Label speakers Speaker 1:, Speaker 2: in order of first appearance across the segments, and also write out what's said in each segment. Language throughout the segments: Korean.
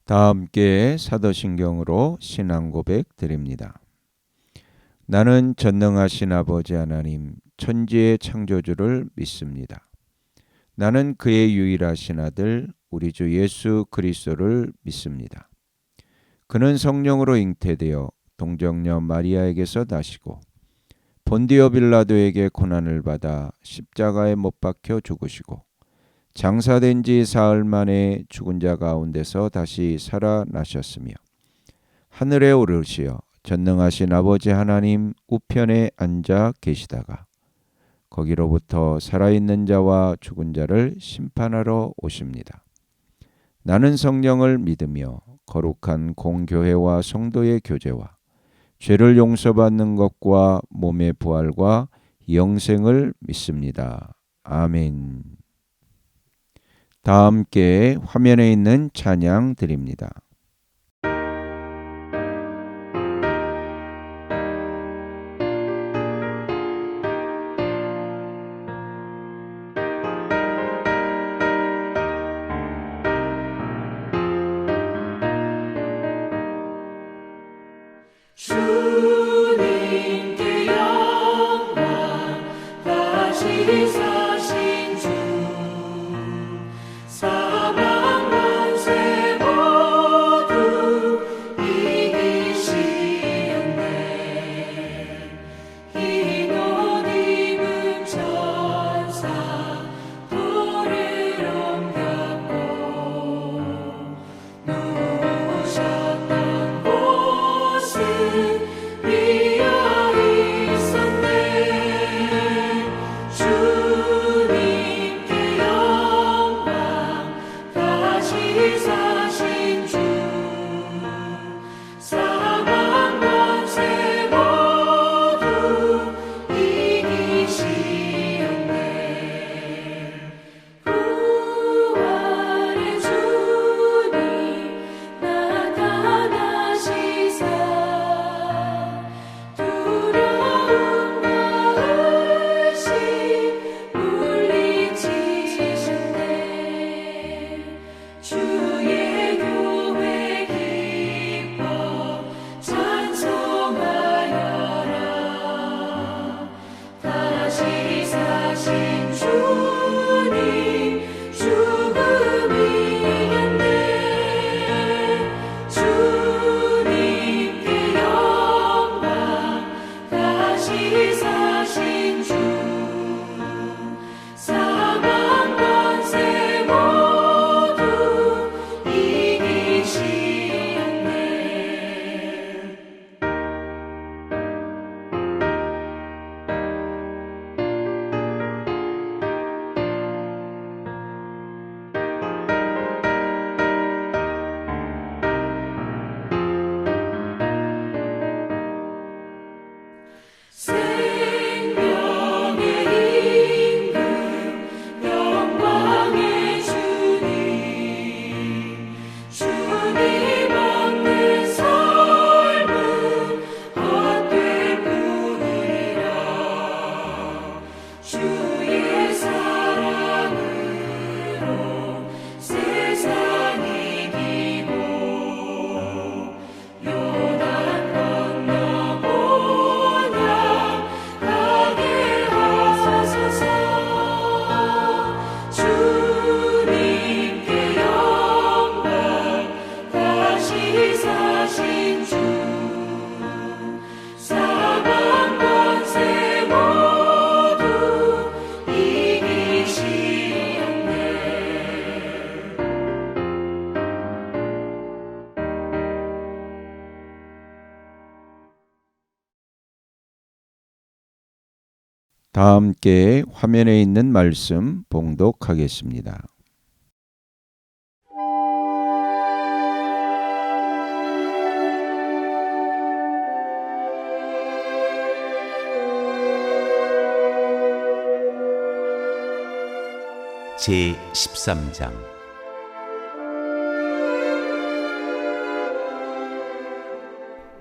Speaker 1: 다 함께 사도신경으로 신앙 고백 드립니다. 나는 전능하신 아버지 하나님 천지의 창조주를 믿습니다. 나는 그의 유일하신 아들 우리 주 예수 그리스도를 믿습니다. 그는 성령으로 잉태되어 동정녀 마리아에게서 나시고 본디오 빌라도에게 고난을 받아 십자가에 못 박혀 죽으시고 장사된 지 사흘 만에 죽은 자 가운데서 다시 살아나셨으며 하늘에 오르시어 전능하신 아버지 하나님 우편에 앉아 계시다가 거기로부터 살아있는 자와 죽은 자를 심판하러 오십니다. 나는 성령을 믿으며 거룩한 공교회와 성도의 교제와 죄를 용서받는 것과 몸의 부활과 영생을 믿습니다. 아멘. 다 함께 화면에 있는 찬양 드립니다.
Speaker 2: 주님께 영광 다시 사신 주 사방 권세 모두 이기시었네. 흰 옷 입은 천사 돌을 옮겼고 누우셨던 곳은 비어 있었네. 주님께 영광 다시 사신 주 사방 권세 모두 이기시었네. 부활의 주님 나타나시사 두려움과 의심 물리치셨네. 주의 교회 기뻐 찬송하여라. 다시 사신 주님 죽음 이겼네. 주님께 영광 다시 사신 주 사방 권세 모두 이기시었네. 생명의 임금 영광의 주님 주님 없는 삶은 헛될 뿐이라. 주의 사랑으로 세상 이기고 요단 건너 본향 가게 하소서. 주님께 영광 다시 사신 주 사방 권세 모두 이기시었네.
Speaker 1: 다 함께 화면에 있는 말씀 봉독하겠습니다.
Speaker 3: 제13장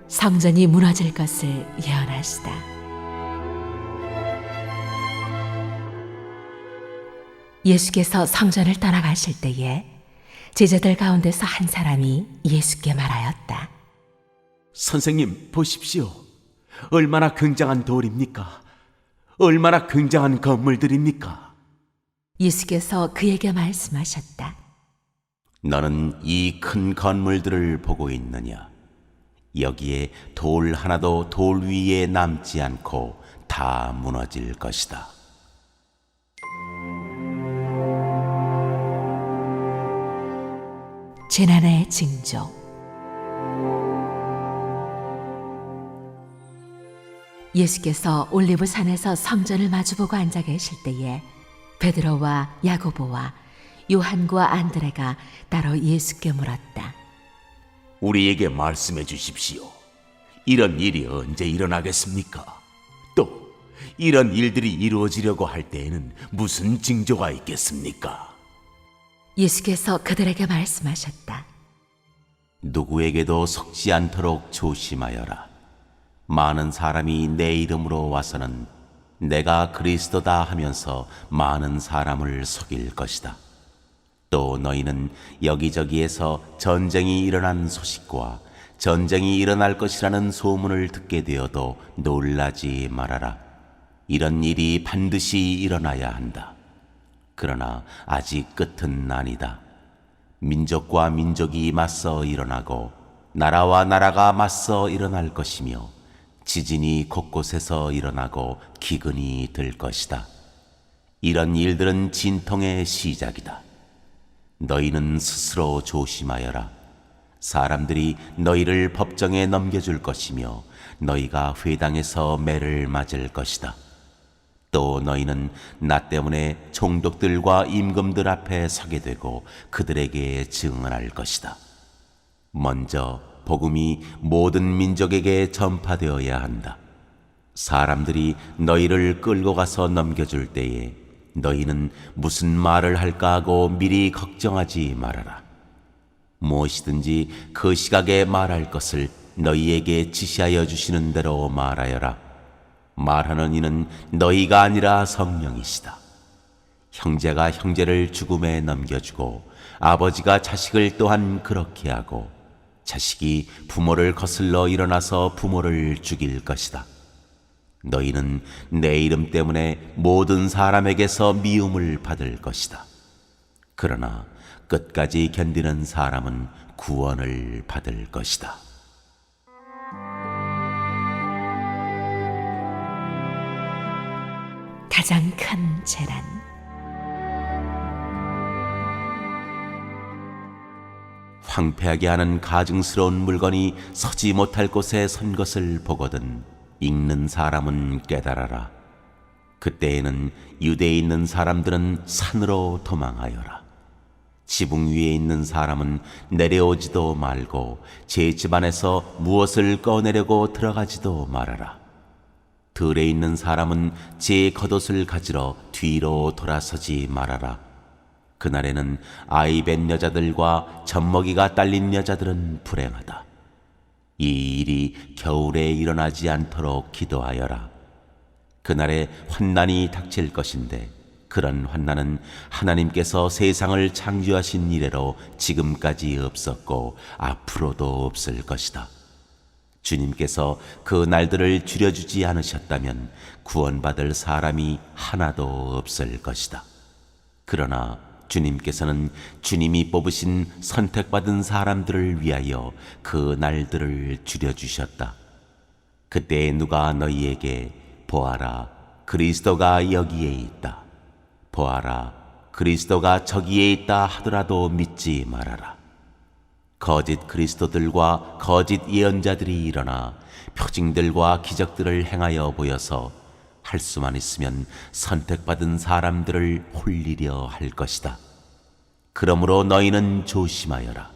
Speaker 4: 성전이 무너질 것을 예언하시다. 예수께서 성전을 떠나가실 때에 제자들 가운데서 한 사람이 예수께 말하였다.
Speaker 3: 선생님, 보십시오. 얼마나 굉장한 돌입니까? 얼마나 굉장한 건물들입니까?
Speaker 4: 예수께서 그에게 말씀하셨다.
Speaker 3: 너는 이 큰 건물들을 보고 있느냐? 여기에 돌 하나도 돌 위에 남지 않고 다 무너질 것이다.
Speaker 4: 재난의 징조. 예수께서 올리브 산에서 성전을 마주보고 앉아 계실 때에 베드로와 야고보와 요한과 안드레가 따로 예수께 물었다.
Speaker 3: 우리에게 말씀해 주십시오. 이런 일이 언제 일어나겠습니까? 또 이런 일들이 이루어지려고 할 때에는 무슨 징조가 있겠습니까?
Speaker 4: 예수께서 그들에게 말씀하셨다.
Speaker 3: 누구에게도 속지 않도록 조심하여라. 많은 사람이 내 이름으로 와서는 내가 그리스도다 하면서 많은 사람을 속일 것이다. 또 너희는 여기저기에서 전쟁이 일어난 소식과 전쟁이 일어날 것이라는 소문을 듣게 되어도 놀라지 말아라. 이런 일이 반드시 일어나야 한다. 그러나 아직 끝은 아니다. 민족과 민족이 맞서 일어나고 나라와 나라가 맞서 일어날 것이며 지진이 곳곳에서 일어나고 기근이 들 것이다. 이런 일들은 진통의 시작이다. 너희는 스스로 조심하여라. 사람들이 너희를 법정에 넘겨줄 것이며 너희가 회당에서 매를 맞을 것이다. 또 너희는 나 때문에 총독들과 임금들 앞에 서게 되고 그들에게 증언할 것이다. 먼저 복음이 모든 민족에게 전파되어야 한다. 사람들이 너희를 끌고 가서 넘겨줄 때에 너희는 무슨 말을 할까 하고 미리 걱정하지 말아라. 무엇이든지 그 시각에 말할 것을 너희에게 지시하여 주시는 대로 말하여라. 말하는 이는 너희가 아니라 성령이시다. 형제가 형제를 죽음에 넘겨주고 아버지가 자식을 또한 그렇게 하고 자식이 부모를 거슬러 일어나서 부모를 죽일 것이다. 너희는 내 이름 때문에 모든 사람에게서 미움을 받을 것이다. 그러나 끝까지 견디는 사람은 구원을 받을 것이다.
Speaker 4: 가장 큰 재난.
Speaker 3: 황폐하게 하는 가증스러운 물건이 서지 못할 곳에 선 것을 보거든 읽는 사람은 깨달아라. 그때에는 유대에 있는 사람들은 산으로 도망하여라. 지붕 위에 있는 사람은 내려오지도 말고 제 집안에서 무엇을 꺼내려고 들어가지도 말아라. 들에 있는 사람은 제 겉옷을 가지러 뒤로 돌아서지 말아라. 그날에는 아이 뵌 여자들과 젖먹이가 딸린 여자들은 불행하다. 이 일이 겨울에 일어나지 않도록 기도하여라. 그날에 환난이 닥칠 것인데 그런 환난은 하나님께서 세상을 창조하신 이래로 지금까지 없었고 앞으로도 없을 것이다. 주님께서 그 날들을 줄여주지 않으셨다면 구원받을 사람이 하나도 없을 것이다. 그러나 주님께서는 주님이 뽑으신 선택받은 사람들을 위하여 그 날들을 줄여주셨다. 그때 누가 너희에게 보아라, 그리스도가 여기에 있다, 보아라, 그리스도가 저기에 있다 하더라도 믿지 말아라. 거짓 그리스도들과 거짓 예언자들이 일어나 표징들과 기적들을 행하여 보여서 할 수만 있으면 선택받은 사람들을 홀리려 할 것이다. 그러므로 너희는 조심하여라.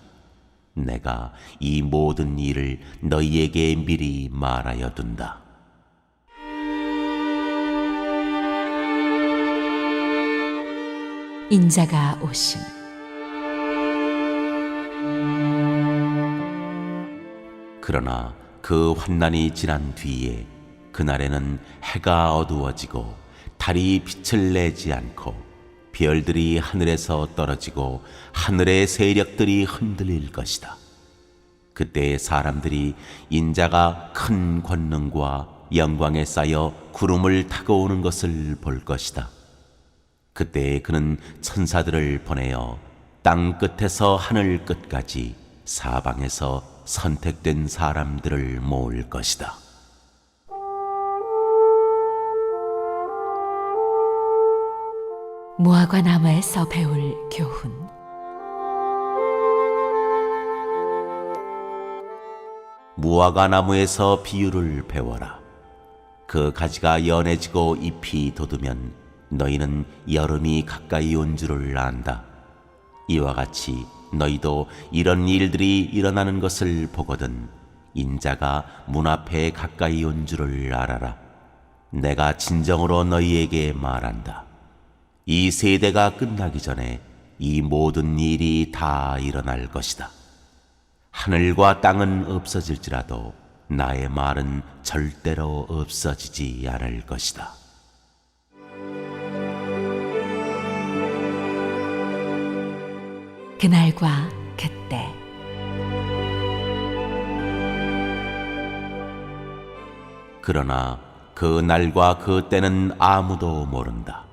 Speaker 3: 내가 이 모든 일을 너희에게 미리 말하여 둔다.
Speaker 4: 인자가 오심.
Speaker 3: 그러나 그 환난이 지난 뒤에 그날에는 해가 어두워지고 달이 빛을 내지 않고 별들이 하늘에서 떨어지고 하늘의 세력들이 흔들릴 것이다. 그때 사람들이 인자가 큰 권능과 영광에 쌓여 구름을 타고 오는 것을 볼 것이다. 그때 그는 천사들을 보내어 땅 끝에서 하늘 끝까지 사방에서 선택된 사람들을 모을 것이다.
Speaker 4: 무화과 나무에서 배울 교훈.
Speaker 3: 무화과 나무에서 비유를 배워라. 그 가지가 연해지고 잎이 돋으면 너희는 여름이 가까이 온 줄을 안다. 이와 같이 너희도 이런 일들이 일어나는 것을 보거든 인자가 문 앞에 가까이 온 줄을 알아라. 내가 진정으로 너희에게 말한다. 이 세대가 끝나기 전에 이 모든 일이 다 일어날 것이다. 하늘과 땅은 없어질지라도 나의 말은 절대로 없어지지 않을 것이다.
Speaker 4: 그날과 그때.
Speaker 3: 그러나 그 날과 그 때는 아무도 모른다.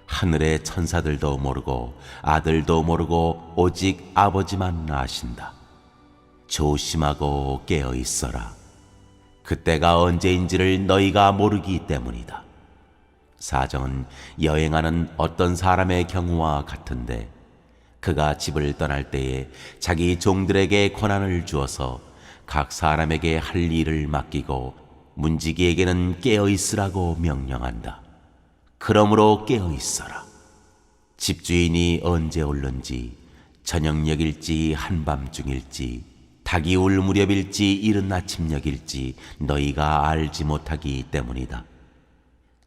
Speaker 3: 하늘의 천사들도 모르고 아들도 모르고 오직 아버지만 아신다. 조심하고 깨어 있어라. 그때가 언제인지를 너희가 모르기 때문이다. 사정은 여행하는 어떤 사람의 경우와 같은데 그가 집을 떠날 때에 자기 종들에게 권한을 주어서 각 사람에게 할 일을 맡기고 문지기에게는 깨어 있으라고 명령한다. 그러므로 깨어 있어라. 집주인이 언제 올는지 저녁녘일지 한밤중일지 닭이 울 무렵일지 이른 아침녘일지 너희가 알지 못하기 때문이다.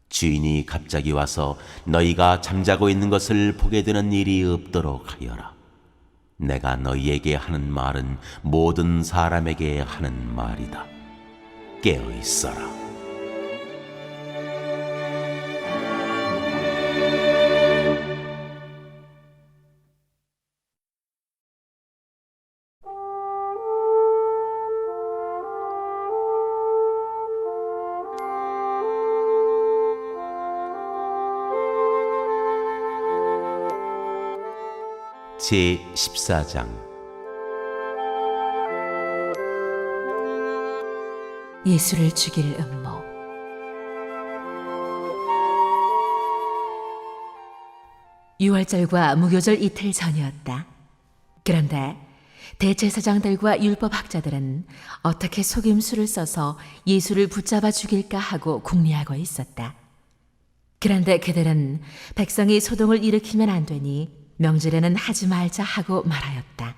Speaker 3: 주인이 갑자기 와서 너희가 잠자고 있는 것을 보게 되는 일이 없도록 하여라. 내가 너희에게 하는 말은 모든 사람에게 하는 말이다. 깨어 있어라. 제14장.
Speaker 4: 예수를 죽일 음모. 유월절과 무교절 이틀 전이었다. 그런데 대제사장들과 율법학자들은 어떻게 속임수를 써서 예수를 붙잡아 죽일까 하고 궁리하고 있었다. 그런데 그들은 백성이 소동을 일으키면 안 되니 명절에는 하지 말자 하고 말하였다.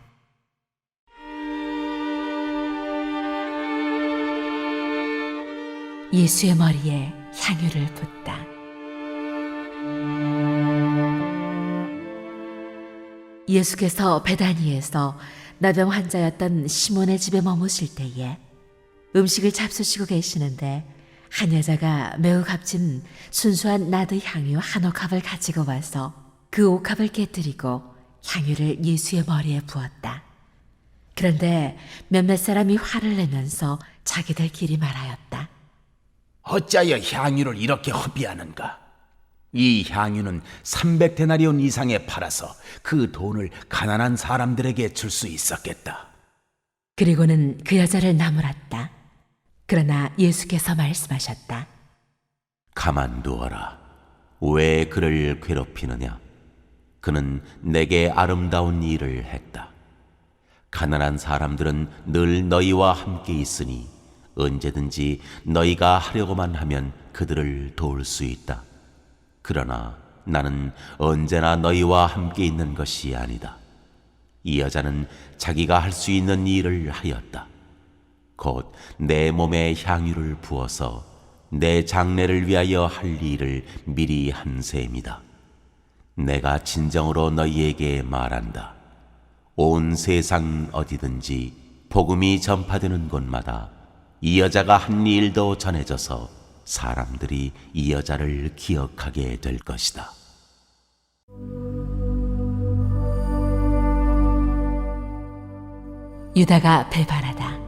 Speaker 4: 예수의 머리에 향유를 붓다. 예수께서 베다니에서 나병 환자였던 시몬의 집에 머무실 때에 음식을 잡수시고 계시는데 한 여자가 매우 값진 순수한 나드 향유 한 옥합을 가지고 와서 그 옥합을 깨뜨리고 향유를 예수의 머리에 부었다. 그런데 몇몇 사람이 화를 내면서 자기들끼리 말하였다.
Speaker 5: 어찌하여 향유를 이렇게 허비하는가? 이 향유는 300데나리온 이상에 팔아서 그 돈을 가난한 사람들에게 줄 수 있었겠다.
Speaker 4: 그리고는 그 여자를 나무랐다. 그러나 예수께서 말씀하셨다.
Speaker 3: 가만두어라. 왜 그를 괴롭히느냐? 그는 내게 아름다운 일을 했다. 가난한 사람들은 늘 너희와 함께 있으니 언제든지 너희가 하려고만 하면 그들을 도울 수 있다. 그러나 나는 언제나 너희와 함께 있는 것이 아니다. 이 여자는 자기가 할 수 있는 일을 하였다. 곧 내 몸에 향유를 부어서 내 장례를 위하여 할 일을 미리 한 셈이다. 내가 진정으로 너희에게 말한다. 온 세상 어디든지 복음이 전파되는 곳마다 이 여자가 한 일도 전해져서 사람들이 이 여자를 기억하게 될 것이다.
Speaker 4: 유다가 배반하다.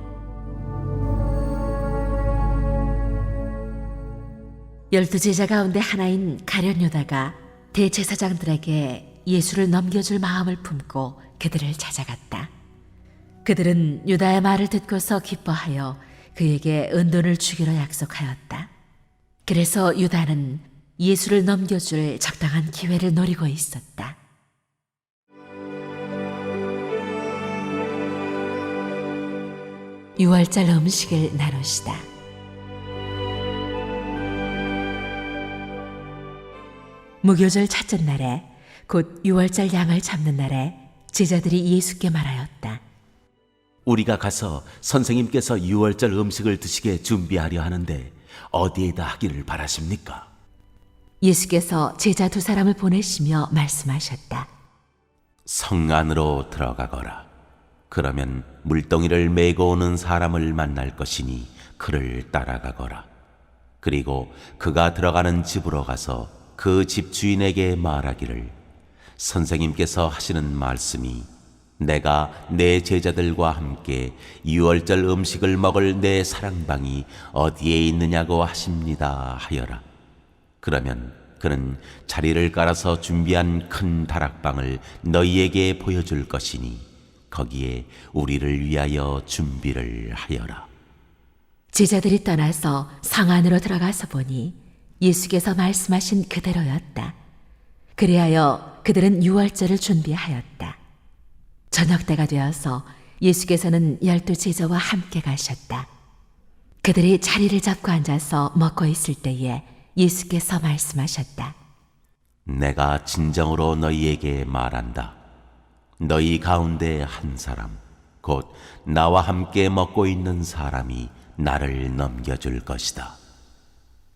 Speaker 4: 열두 제자 가운데 하나인 가룟 유다가 대제사장들에게 예수를 넘겨줄 마음을 품고 그들을 찾아갔다. 그들은 유다의 말을 듣고서 기뻐하여 그에게 은돈을 주기로 약속하였다. 그래서 유다는 예수를 넘겨줄 적당한 기회를 노리고 있었다. 유월절 음식을 나누시다. 무교절 첫째 날에 곧 유월절 양을 잡는 날에 제자들이 예수께 말하였다.
Speaker 3: 우리가 가서 선생님께서 유월절 음식을 드시게 준비하려 하는데 어디에다 하기를 바라십니까?
Speaker 4: 예수께서 제자 두 사람을 보내시며 말씀하셨다.
Speaker 3: 성 안으로 들어가거라. 그러면 물동이를 메고 오는 사람을 만날 것이니 그를 따라가거라. 그리고 그가 들어가는 집으로 가서 그 집 주인에게 말하기를 선생님께서 하시는 말씀이 내가 내 제자들과 함께 유월절 음식을 먹을 내 사랑방이 어디에 있느냐고 하십니다 하여라. 그러면 그는 자리를 깔아서 준비한 큰 다락방을 너희에게 보여줄 것이니 거기에 우리를 위하여 준비를 하여라.
Speaker 4: 제자들이 떠나서 성 안으로 들어가서 보니 예수께서 말씀하신 그대로였다. 그리하여 그들은 유월절을 준비하였다. 저녁 때가 되어서 예수께서는 12 제자와 함께 가셨다. 그들이 자리를 잡고 앉아서 먹고 있을 때에 예수께서 말씀하셨다.
Speaker 3: 내가 진정으로 너희에게 말한다. 너희 가운데 한 사람, 곧 나와 함께 먹고 있는 사람이 나를 넘겨줄 것이다.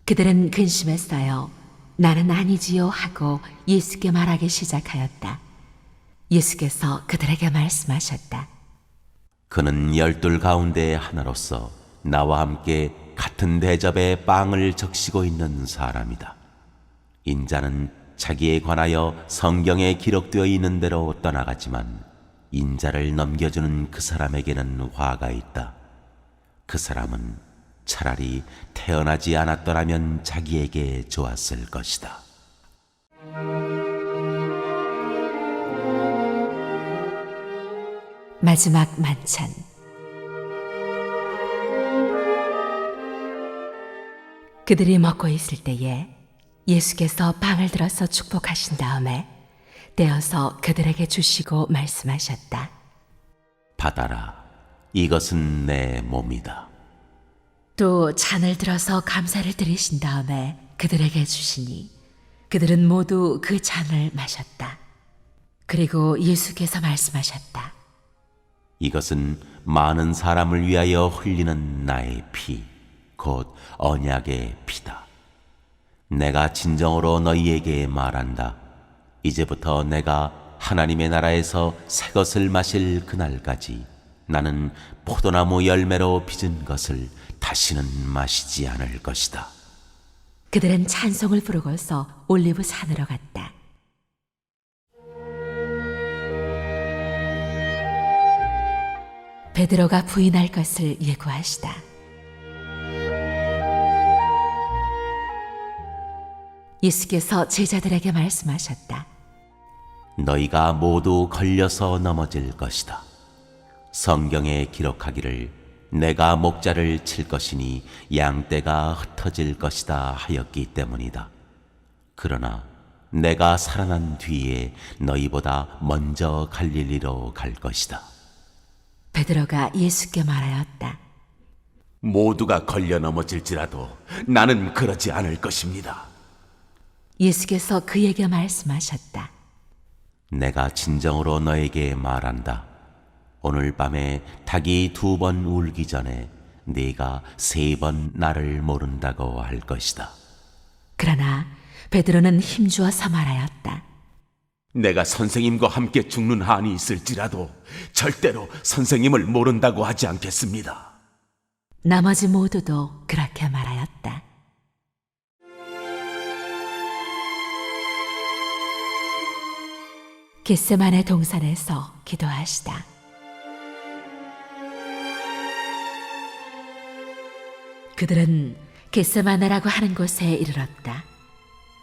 Speaker 4: 그들은 근심했어요. 나는 아니지요 하고 예수께 말하기 시작하였다. 예수께서 그들에게 말씀하셨다.
Speaker 3: 그는 12 가운데 하나로서 나와 함께 같은 대접에 빵을 적시고 있는 사람이다. 인자는 자기에 관하여 성경에 기록되어 있는 대로 떠나가지만 인자를 넘겨주는 그 사람에게는 화가 있다. 그 사람은 차라리 태어나지 않았더라면 자기에게 좋았을 것이다.
Speaker 4: 마지막 만찬. 그들이 먹고 있을 때에 예수께서 빵을 들어서 축복하신 다음에 떼어서 그들에게 주시고 말씀하셨다.
Speaker 3: 받아라. 이것은 내 몸이다.
Speaker 4: 또 잔을 들어서 감사를 드리신 다음에 그들에게 주시니 그들은 모두 그 잔을 마셨다. 그리고 예수께서 말씀하셨다.
Speaker 3: 이것은 많은 사람을 위하여 흘리는 나의 피, 곧 언약의 피다. 내가 진정으로 너희에게 말한다. 이제부터 내가 하나님의 나라에서 새 것을 마실 그날까지 나는 포도나무 열매로 빚은 것을 다시는 마시지 않을 것이다.
Speaker 4: 그들은 찬송을 부르고서 올리브 산으로 갔다. 베드로가 부인할 것을 예고하시다. 예수께서 제자들에게 말씀하셨다.
Speaker 3: 너희가 모두 걸려서 넘어질 것이다. 성경에 기록하기를 내가 목자를 칠 것이니 양떼가 흩어질 것이다 하였기 때문이다. 그러나 내가 살아난 뒤에 너희보다 먼저 갈릴리로 갈 것이다.
Speaker 4: 베드로가 예수께 말하였다.
Speaker 5: 모두가 걸려 넘어질지라도 나는 그러지 않을 것입니다.
Speaker 4: 예수께서 그에게 말씀하셨다.
Speaker 3: 내가 진정으로 너에게 말한다. 오늘 밤에 닭이 2번 울기 전에 네가 3번 나를 모른다고 할 것이다.
Speaker 4: 그러나 베드로는 힘주어서 말하였다.
Speaker 5: 내가 선생님과 함께 죽는 한이 있을지라도 절대로 선생님을 모른다고 하지 않겠습니다.
Speaker 4: 나머지 모두도 그렇게 말하였다. 겟세마네 동산에서 기도하시다. 그들은 겟세마네라고 하는 곳에 이르렀다.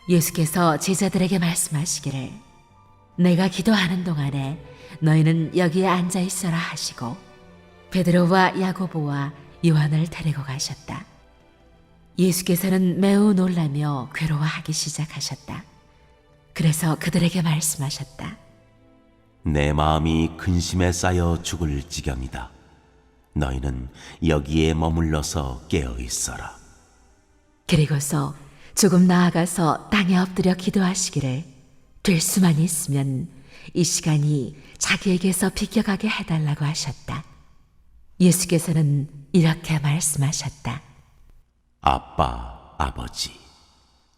Speaker 4: 예수께서 제자들에게 말씀하시기를 내가 기도하는 동안에 너희는 여기에 앉아 있어라 하시고 베드로와 야고보와 요한을 데리고 가셨다. 예수께서는 매우 놀라며 괴로워하기 시작하셨다. 그래서 그들에게 말씀하셨다.
Speaker 3: 내 마음이 근심에 쌓여 죽을 지경이다. 너희는 여기에 머물러서 깨어 있어라.
Speaker 4: 그리고서 조금 나아가서 땅에 엎드려 기도하시기를 될 수만 있으면 이 시간이 자기에게서 비껴가게 해달라고 하셨다. 예수께서는 이렇게 말씀하셨다.
Speaker 3: 아빠, 아버지,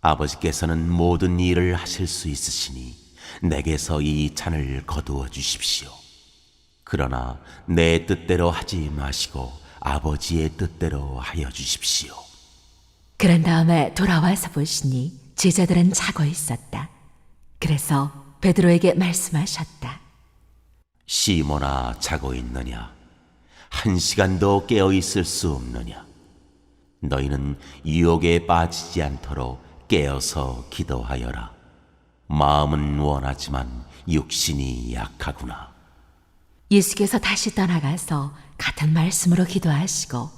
Speaker 3: 아버지께서는 모든 일을 하실 수 있으시니 내게서 이 잔을 거두어 주십시오. 그러나 내 뜻대로 하지 마시고 아버지의 뜻대로 하여 주십시오.
Speaker 4: 그런 다음에 돌아와서 보시니 제자들은 자고 있었다. 그래서 베드로에게 말씀하셨다.
Speaker 3: 시몬아, 자고 있느냐? 한 시간도 깨어 있을 수 없느냐? 너희는 유혹에 빠지지 않도록 깨어서 기도하여라. 마음은 원하지만 육신이 약하구나.
Speaker 4: 예수께서 다시 떠나가서 같은 말씀으로 기도하시고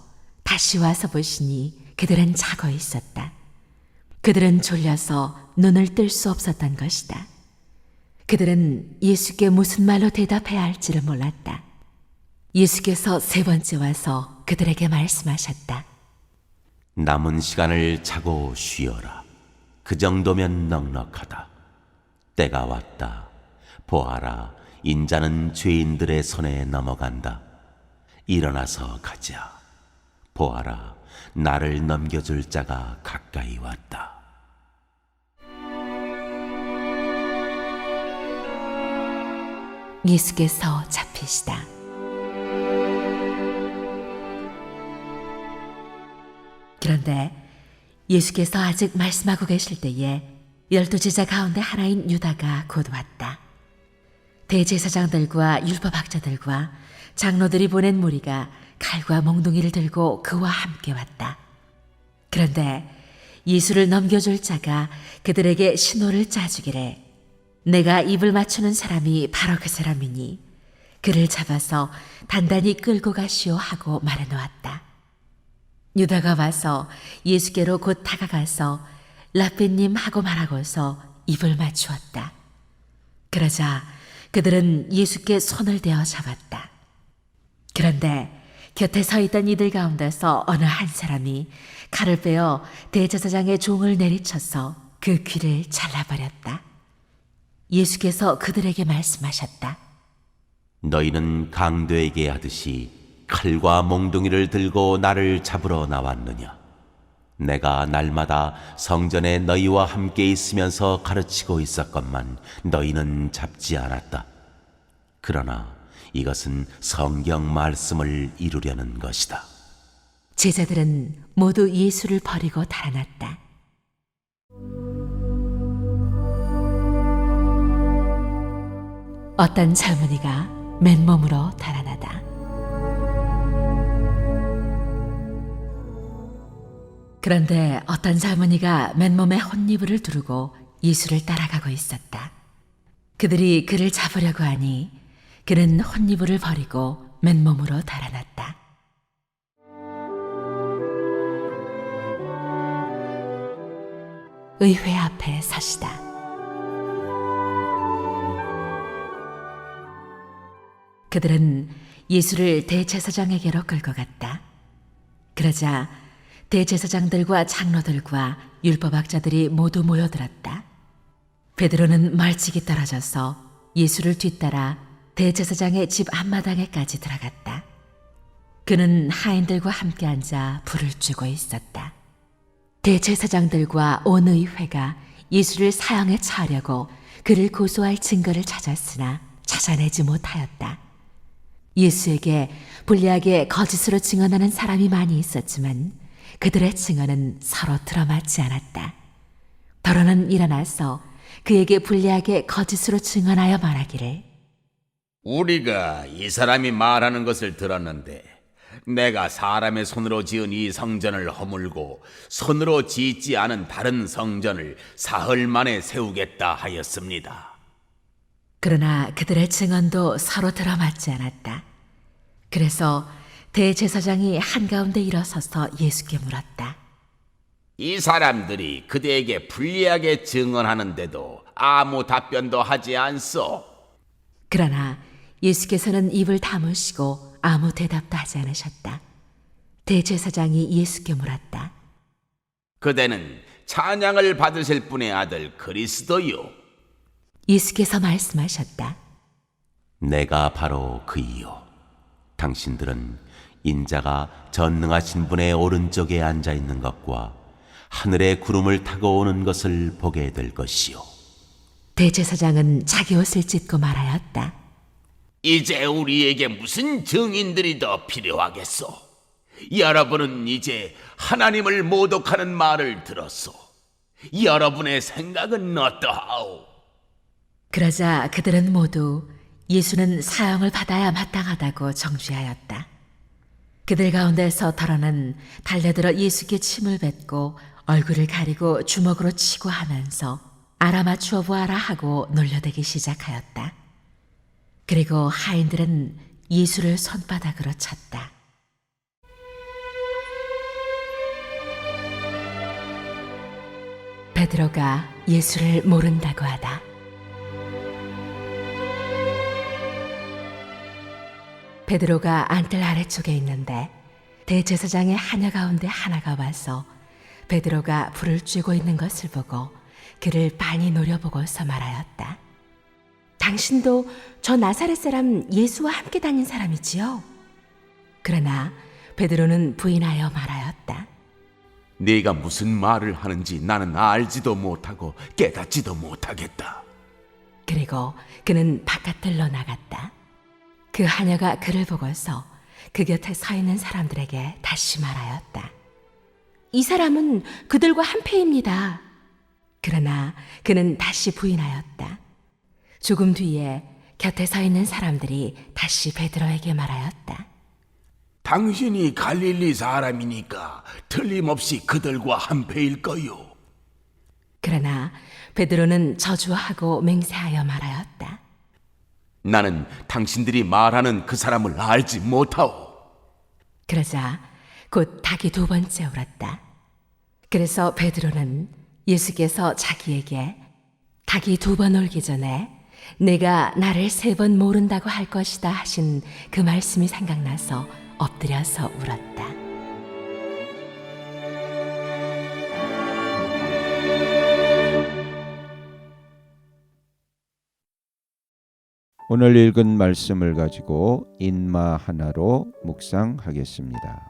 Speaker 4: 다시 와서 보시니 그들은 자고 있었다. 그들은 졸려서 눈을 뜰 수 없었던 것이다. 그들은 예수께 무슨 말로 대답해야 할지를 몰랐다. 예수께서 세 번째 와서 그들에게 말씀하셨다.
Speaker 3: 남은 시간을 자고 쉬어라. 그 정도면 넉넉하다. 때가 왔다. 보아라, 인자는 죄인들의 손에 넘어간다. 일어나서 가자. 보아라, 나를 넘겨줄 자가 가까이 왔다.
Speaker 4: 예수께서 잡히시다. 그런데 예수께서 아직 말씀하고 계실 때에 12 제자 가운데 하나인 유다가 곧 왔다. 대제사장들과 율법학자들과 장로들이 보낸 무리가 칼과 몽둥이를 들고 그와 함께 왔다. 그런데 예수를 넘겨줄 자가 그들에게 신호를 짜주기를 내가 입을 맞추는 사람이 바로 그 사람이니 그를 잡아서 단단히 끌고 가시오 하고 말해놓았다. 유다가 와서 예수께로 곧 다가가서 라삐님 하고 말하고서 입을 맞추었다. 그러자 그들은 예수께 손을 대어 잡았다. 그런데 곁에 서 있던 이들 가운데서 어느 한 사람이 칼을 빼어 대제사장의 종을 내리쳐서 그 귀를 잘라버렸다. 예수께서 그들에게 말씀하셨다.
Speaker 3: 너희는 강도에게 하듯이 칼과 몽둥이를 들고 나를 잡으러 나왔느냐? 내가 날마다 성전에 너희와 함께 있으면서 가르치고 있었건만 너희는 잡지 않았다. 그러나 이것은 성경 말씀을 이루려는 것이다.
Speaker 4: 제자들은 모두 예수를 버리고 달아났다. 어떤 젊은이가 맨몸으로 달아나다. 그런데 어떤 젊은이가 맨몸에 혼니부를 두르고 예수를 따라가고 있었다. 그들이 그를 잡으려고 하니 그는 혼니부를 버리고 맨몸으로 달아났다. 의회 앞에 서시다. 그들은 예수를 대제사장에게로 끌고 갔다. 그러자 대제사장들과 장로들과 율법학자들이 모두 모여들었다. 베드로는 멀찍이 떨어져서 예수를 뒤따라 대제사장의 집 앞마당에까지 들어갔다. 그는 하인들과 함께 앉아 불을 쬐고 있었다. 대제사장들과 온 의회가 예수를 사형에 처하려고 그를 고소할 증거를 찾았으나 찾아내지 못하였다. 예수에게 불리하게 거짓으로 증언하는 사람이 많이 있었지만 그들의 증언은 서로 들어맞지 않았다. 더러는 일어나서 그에게 불리하게 거짓으로 증언하여 말하기를
Speaker 5: 우리가 이 사람이 말하는 것을 들었는데 내가 사람의 손으로 지은 이 성전을 허물고 손으로 짓지 않은 다른 성전을 사흘 만에 세우겠다 하였습니다.
Speaker 4: 그러나 그들의 증언도 서로 들어맞지 않았다. 그래서 대제사장이 한가운데 일어서서 예수께 물었다.
Speaker 5: 이 사람들이 그대에게 불리하게 증언하는데도 아무 답변도 하지 않소.
Speaker 4: 그러나 예수께서는 입을 다무시고 아무 대답도 하지 않으셨다. 대제사장이 예수께 물었다.
Speaker 5: 그대는 찬양을 받으실 분의 아들 그리스도요.
Speaker 4: 예수께서 말씀하셨다.
Speaker 3: 내가 바로 그이요. 당신들은 인자가 전능하신 분의 오른쪽에 앉아 있는 것과 하늘의 구름을 타고 오는 것을 보게 될 것이요.
Speaker 4: 대제사장은 자기 옷을 찢고 말하였다.
Speaker 5: 이제 우리에게 무슨 증인들이 더 필요하겠소? 여러분은 이제 하나님을 모독하는 말을 들었소. 여러분의 생각은 어떠하오?
Speaker 4: 그러자 그들은 모두 예수는 사형을 받아야 마땅하다고 정죄하였다. 그들 가운데서 더러는 달려들어 예수께 침을 뱉고 얼굴을 가리고 주먹으로 치고 하면서 알아맞추어 보아라 하고 놀려대기 시작하였다. 그리고 하인들은 예수를 손바닥으로 쳤다. 베드로가 예수를 모른다고 하다. 베드로가 안뜰 아래쪽에 있는데 대제사장의 하녀 가운데 하나가 와서 베드로가 불을 쬐고 있는 것을 보고 그를 많이 노려보고서 말하였다. 당신도 저 나사렛 사람 예수와 함께 다닌 사람이지요? 그러나 베드로는 부인하여 말하였다.
Speaker 5: 네가 무슨 말을 하는지 나는 알지도 못하고 깨닫지도 못하겠다.
Speaker 4: 그리고 그는 바깥들로 나갔다. 그 하녀가 그를 보고서 그 곁에 서 있는 사람들에게 다시 말하였다. 이 사람은 그들과 한패입니다. 그러나 그는 다시 부인하였다. 조금 뒤에 곁에 서 있는 사람들이 다시 베드로에게 말하였다.
Speaker 5: 당신이 갈릴리 사람이니까 틀림없이 그들과 한패일 거요.
Speaker 4: 그러나 베드로는 저주하고 맹세하여 말하였다.
Speaker 5: 나는 당신들이 말하는 그 사람을 알지 못하오.
Speaker 4: 그러자 곧 닭이 두 번째 울었다. 그래서 베드로는 예수께서 자기에게 닭이 두 번 울기 전에 내가 나를 세 번 모른다고 할 것이다 하신 그 말씀이 생각나서 엎드려서 울었다.
Speaker 1: 오늘 읽은 말씀을 가지고 인마 하나로 묵상하겠습니다.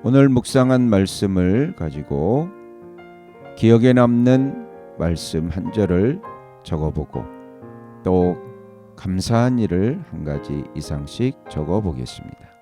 Speaker 1: 오늘 묵상한 말씀을 가지고 기억에 남는 말씀 한 절을 적어보고 또 감사한 일을 한 가지 이상씩 적어보겠습니다.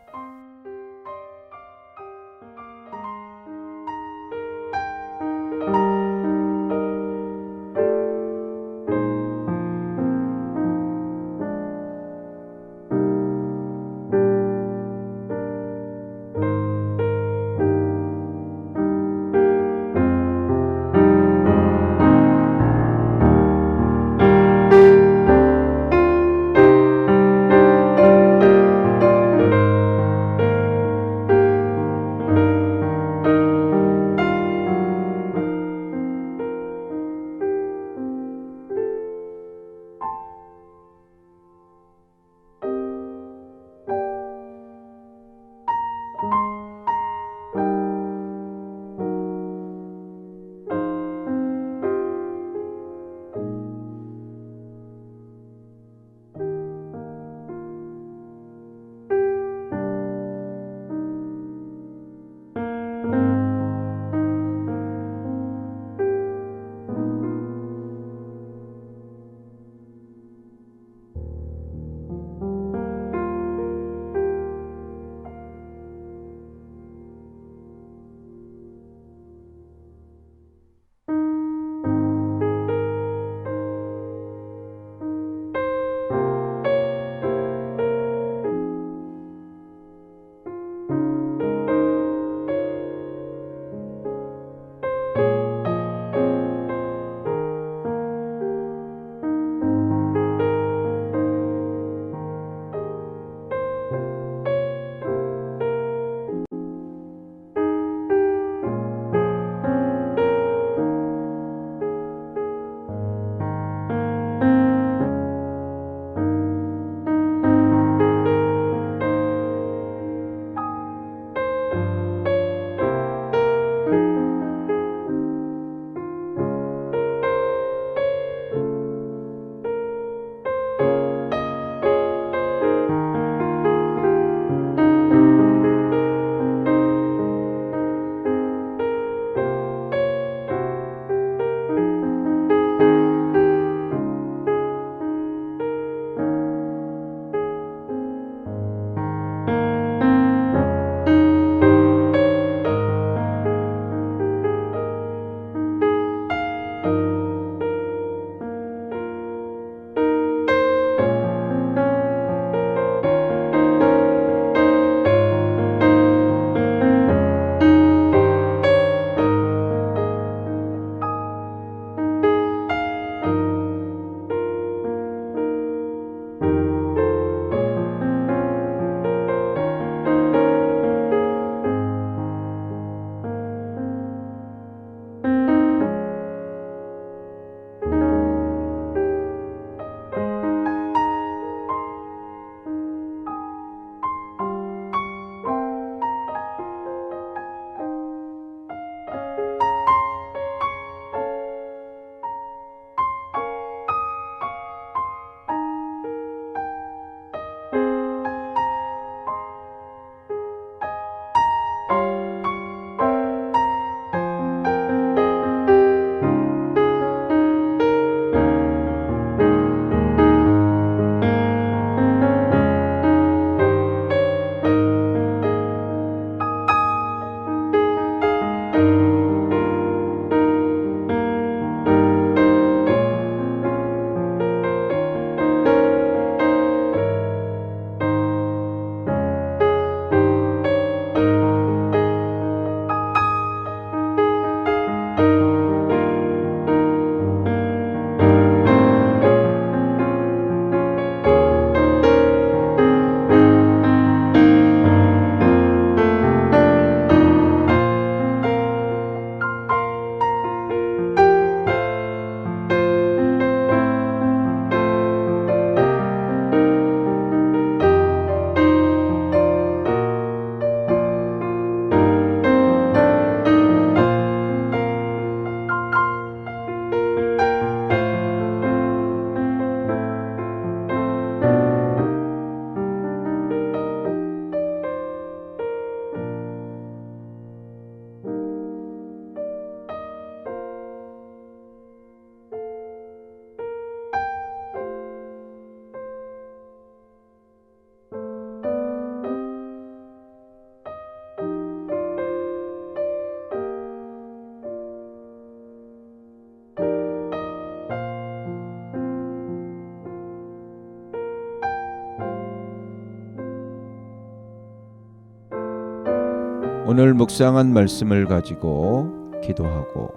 Speaker 1: 오늘 묵상한 말씀을 가지고 기도하고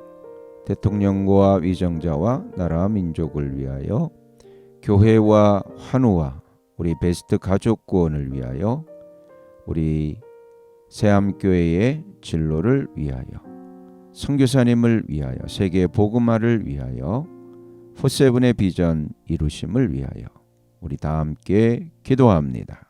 Speaker 1: 대통령과 위정자와 나라 민족을 위하여 교회와 환우와 우리 베스트 가족 구원을 위하여 우리 새암교회의 진로를 위하여 선교사님을 위하여 세계 복음화를 위하여 포세븐의 비전 이루심을 위하여 우리 다 함께 기도합니다.